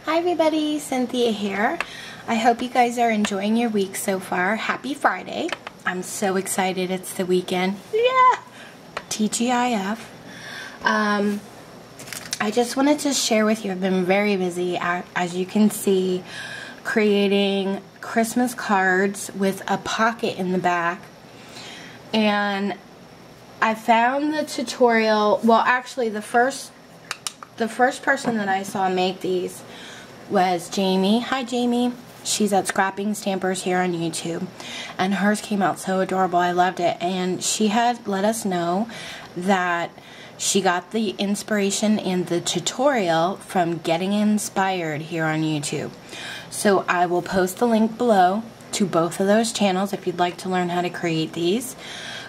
Hi everybody, Cynthia here. I hope you guys are enjoying your week so far. Happy Friday. I'm so excited it's the weekend. Yeah! TGIF. I just wanted to share with you, I've been very busy, as you can see, creating Christmas cards with a pocket in the back. And I found the tutorial, well actually the first person that I saw make these was Jamie. Hi Jamie. She's at ScrappinStampers here on YouTube. And hers came out so adorable. I loved it. And she had let us know that she got the inspiration and the tutorial from Getting Inspired here on YouTube. So I will post the link below to both of those channels if you'd like to learn how to create these.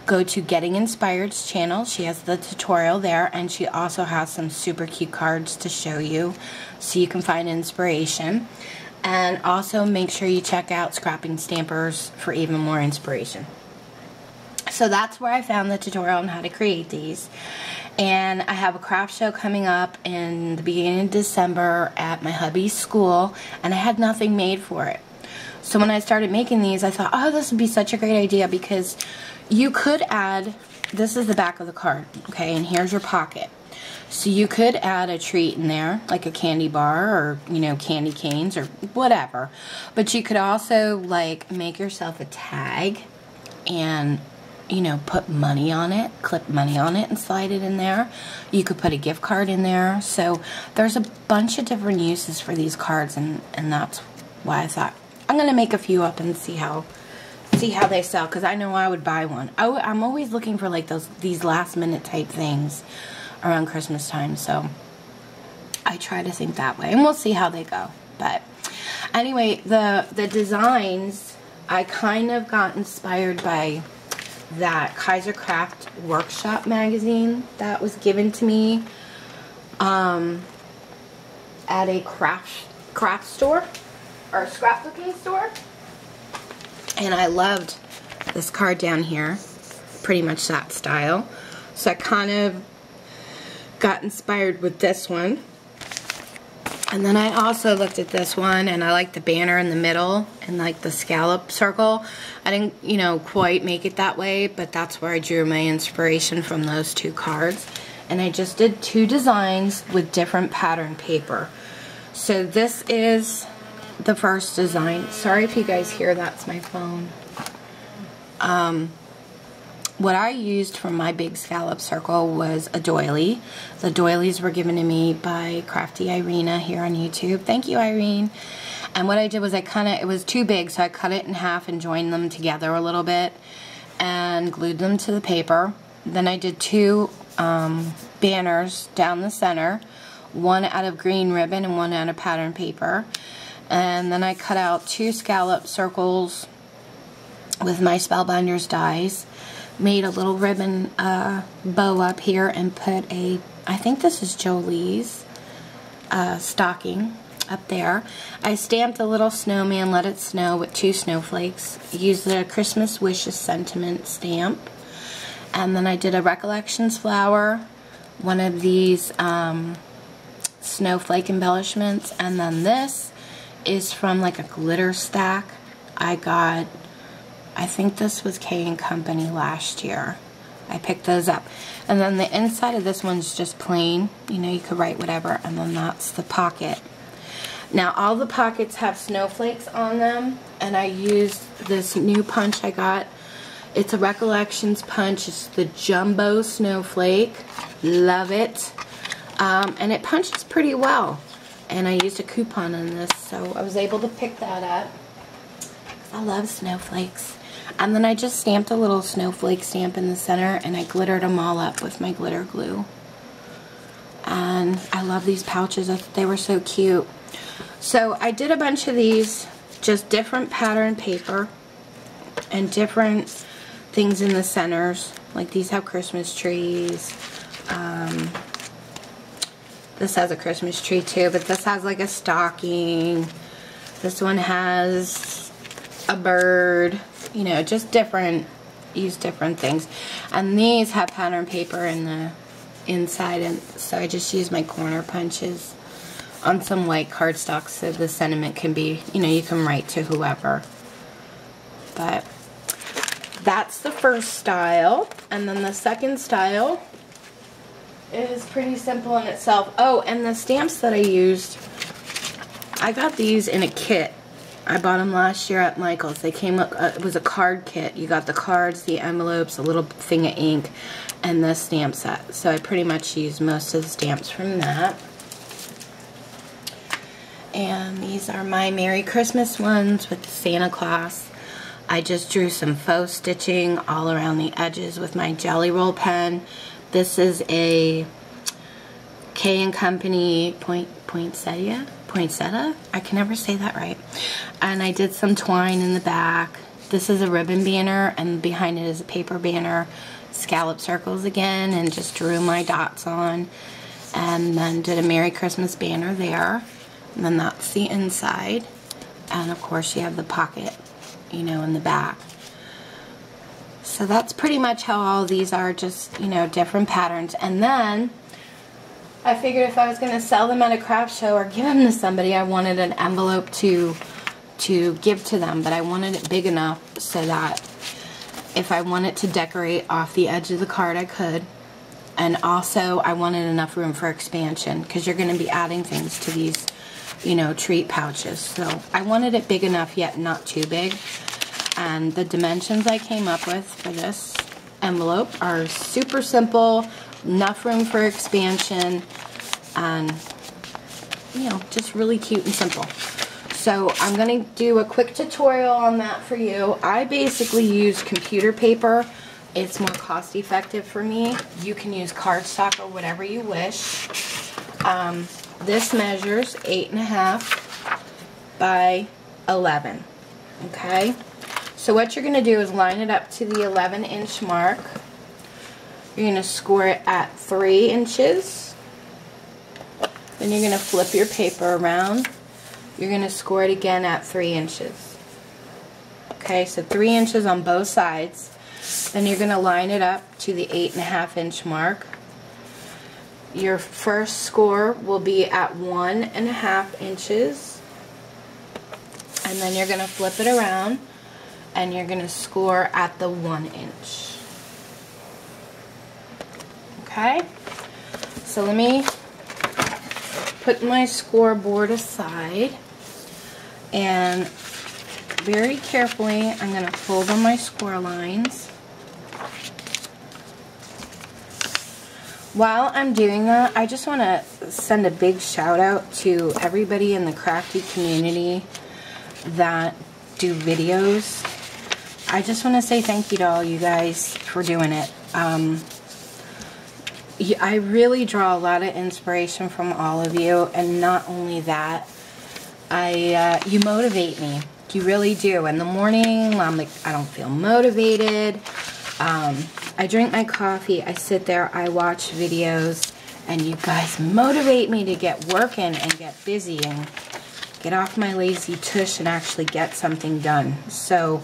Go to Getting Inspired's channel. She has the tutorial there, and she also has some super cute cards to show you so you can find inspiration. And also make sure you check out ScrappinStampers for even more inspiration. So that's where I found the tutorial on how to create these. And I have a craft show coming up in the beginning of December at my hubby's school, and I had nothing made for it. So when I started making these, I thought, oh, this would be such a great idea, because you could add, this is the back of the card, okay, and here's your pocket. So you could add a treat in there, like a candy bar or, you know, candy canes or whatever. But you could also, like, make yourself a tag and, you know, put money on it, clip money on it and slide it in there. You could put a gift card in there. So there's a bunch of different uses for these cards, and that's why I thought I'm going to make a few up and see how they sell, because I know I would buy one. I'm always looking for like these last minute type things around Christmas time, so I try to think that way, and we'll see how they go. But anyway, the designs, I kind of got inspired by that Kaiser Craft Workshop magazine that was given to me at a craft store or scrapbooking store. And I loved this card down here, pretty much that style. So I kind of got inspired with this one. And then I also looked at this one, and I like the banner in the middle and like the scallop circle. I didn't, you know, quite make it that way, but that's where I drew my inspiration from, those two cards. And I just did two designs with different pattern paper. So this is the first design. Sorry if you guys hear, that's my phone. What I used for my big scallop circle was a doily. The doilies were given to me by Crafty Irina here on YouTube. Thank you, Irene. And what I did was it was too big, so I cut it in half and joined them together a little bit and glued them to the paper. Then I did two banners down the center, one out of green ribbon and one out of pattern paper. And then I cut out two scallop circles with my Spellbinders dies, made a little ribbon bow up here, and put I think this is Jolie's stocking up there. I stamped a little snowman, let it snow, with two snowflakes. Used the Christmas Wishes sentiment stamp. And then I did a Recollections flower, one of these snowflake embellishments. And then this is from like a glitter stack I got. I think this was K & Company last year. I picked those up. And then the inside of this one's just plain. You know, you could write whatever. And then that's the pocket. Now, all the pockets have snowflakes on them. And I used this new punch I got. It's a Recollections punch. It's the Jumbo Snowflake. Love it. And it punches pretty well. And I used a coupon on this, so I was able to pick that up. I love snowflakes. And then I just stamped a little snowflake stamp in the center, and I glittered them all up with my glitter glue. And I love these pouches. They were so cute. So I did a bunch of these, just different pattern paper and different things in the centers. Like these have Christmas trees. This has a Christmas tree too, but this has like a stocking. This one has a bird. You know, just use different things. And these have pattern paper in the inside, and so I just use my corner punches on some white cardstock so the sentiment can be, you know, you can write to whoever. But that's the first style. And then the second style is pretty simple in itself. Oh, and the stamps that I used, I got these in a kit. I bought them last year at Michael's. They came up, it was a card kit. You got the cards, the envelopes, a little thing of ink, and the stamp set. So I pretty much used most of the stamps from that. And these are my Merry Christmas ones with Santa Claus. I just drew some faux stitching all around the edges with my Jelly Roll pen. This is a K & Company poinsettia? I can never say that right. And I did some twine in the back. This is a ribbon banner, and behind it is a paper banner. Scallop circles again, and just drew my dots on. And then did a Merry Christmas banner there. And then that's the inside. And of course you have the pocket, you know, in the back. So that's pretty much how all these are, just, you know, different patterns. And then I figured if I was going to sell them at a craft show or give them to somebody, I wanted an envelope to give to them, but I wanted it big enough so that if I wanted to decorate off the edge of the card, I could. And also I wanted enough room for expansion, because you're going to be adding things to these, you know, treat pouches. So I wanted it big enough yet not too big. And the dimensions I came up with for this envelope are super simple, enough room for expansion, and, you know, just really cute and simple. So I'm going to do a quick tutorial on that for you. I basically use computer paper. It's more cost effective for me. You can use cardstock or whatever you wish. This measures 8.5 by 11. Okay? So what you're going to do is line it up to the 11-inch mark. You're going to score it at 3 inches. Then you're going to flip your paper around. You're going to score it again at 3 inches. Okay, so 3 inches on both sides. Then you're going to line it up to the 8.5-inch mark. Your first score will be at 1.5 inches. And then you're going to flip it around and you're going to score at the 1 inch. Okay? So let me put my scoreboard aside, and very carefully I'm going to fold on my score lines. While I'm doing that, I just want to send a big shout out to everybody in the crafty community that do videos. I just want to say thank you to all you guys for doing it. I really draw a lot of inspiration from all of you, and not only that, you motivate me. You really do. In the morning, I'm like, I don't feel motivated. I drink my coffee, I sit there, I watch videos, and you guys motivate me to get working and get busy and get off my lazy tush and actually get something done. So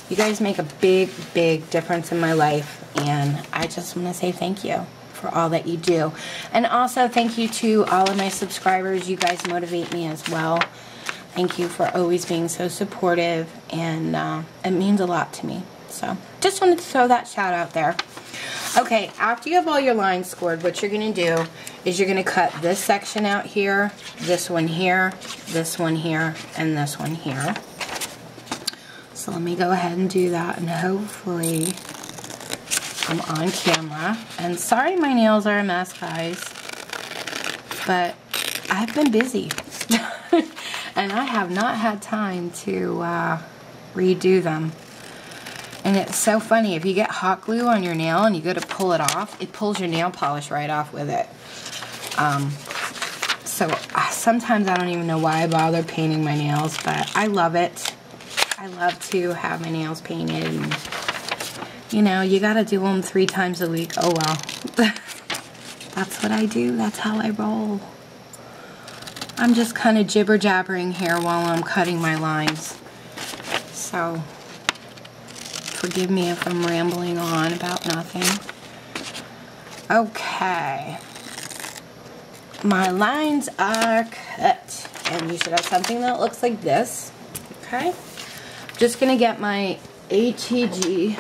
you guys make a big, big difference in my life, and I just want to say thank you for all that you do. And also thank you to all of my subscribers. You guys motivate me as well. Thank you for always being so supportive, and it means a lot to me. So just wanted to throw that shout out there. Okay, after you have all your lines scored, what you're going to do is you're going to cut this section out here, this one here, this one here, and this one here. So let me go ahead and do that, and hopefully I'm on camera. And sorry my nails are a mess, guys, but I've been busy. And I have not had time to redo them. And it's so funny, if you get hot glue on your nail and you go to pull it off, it pulls your nail polish right off with it. So sometimes I don't even know why I bother painting my nails, but I love it. I love to have my nails painted, and you know, you gotta do them 3 times a week. Oh well. That's what I do. That's how I roll. I'm just kind of jibber-jabbering here while I'm cutting my lines. So forgive me if I'm rambling on about nothing. Okay. my lines are cut. And you should have something that looks like this. Okay? Just gonna get my ATG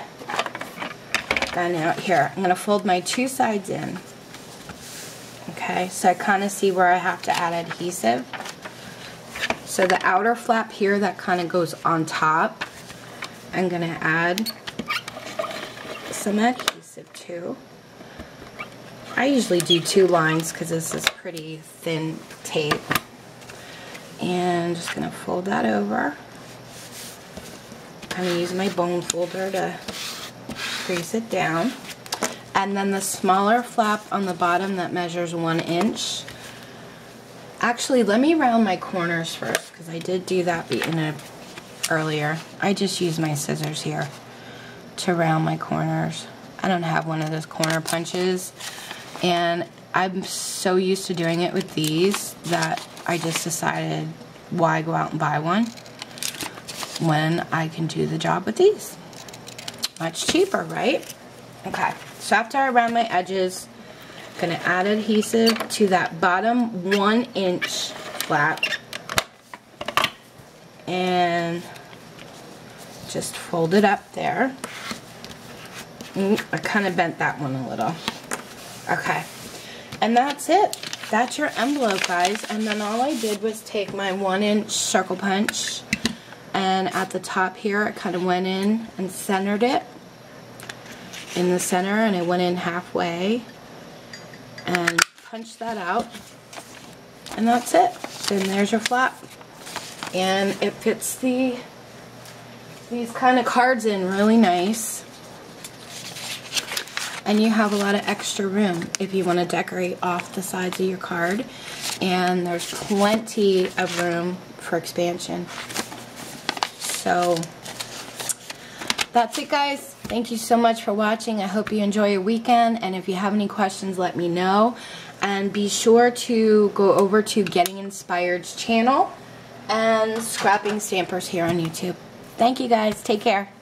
gun out here. I'm gonna fold my two sides in. Okay, so I kind of see where I have to add adhesive. So the outer flap here that kind of goes on top, I'm gonna add some adhesive to. I usually do 2 lines because this is pretty thin tape. And just gonna fold that over. I'm gonna use my bone folder to crease it down. And then the smaller flap on the bottom that measures 1 inch. Actually, let me round my corners first because I did do that earlier. I just use my scissors here to round my corners. I don't have one of those corner punches, and I'm so used to doing it with these that I just decided, why go out and buy one when I can do the job with these? Much cheaper, right? Okay, so after I round my edges, I'm going to add adhesive to that bottom 1 inch flap and just fold it up there. I kind of bent that one a little. Okay, and that's it. That's your envelope, guys. And then all I did was take my 1 inch circle punch, and at the top here I kind of went in and centered it in the center, and it went in halfway and punched that out, and that's it. Then there's your flap, and it fits these kind of cards in really nice, and you have a lot of extra room if you want to decorate off the sides of your card, and there's plenty of room for expansion. So that's it, guys. Thank you so much for watching. I hope you enjoy your weekend, and if you have any questions, let me know. And be sure to go over to GettingInspired's channel and ScrappinStampers here on YouTube. Thank you, guys. Take care.